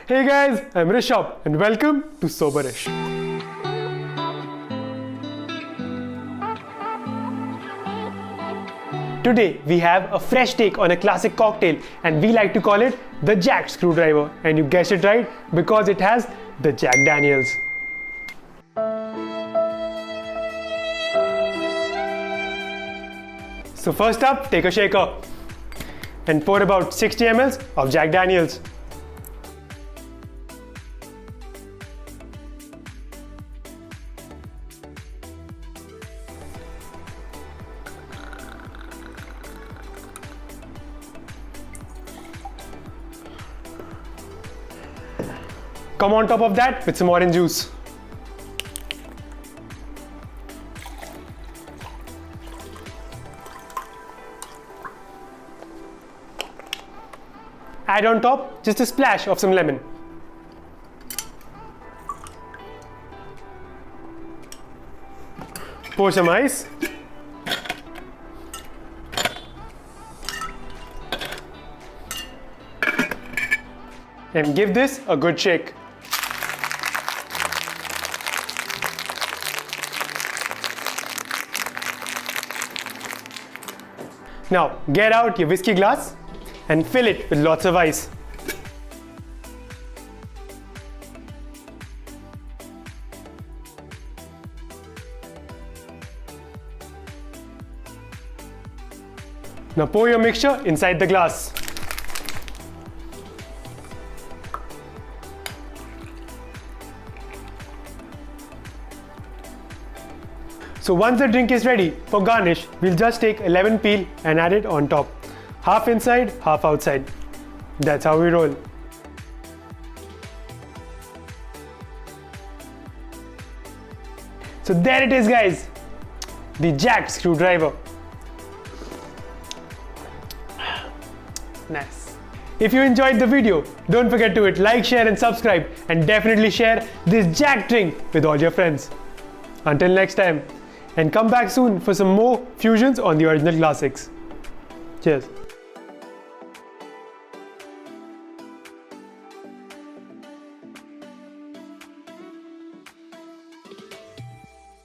Hey guys, I'm Rishabh and welcome to SobeRish. Today we have a fresh take on a classic cocktail and we like to call it the Jack Screwdriver, and you guessed it right because it has the Jack Daniels. So first up, take a shaker and pour about 60 ml of Jack Daniels. Come on top of that with some orange juice. Add on top just a splash of some lemon. Pour some ice. And give this a good shake. Now get out your whiskey glass and fill it with lots of ice. Now pour your mixture inside the glass. So once the drink is ready for garnish, we'll just take a lemon peel and add it on top. Half inside, half outside. That's how we roll. So there it is guys, the Jack Screwdriver. Nice. If you enjoyed the video, don't forget to hit like, share and subscribe, and definitely share this Jack drink with all your friends. Until next time, and come back soon for some more fusions on the original classics. Cheers.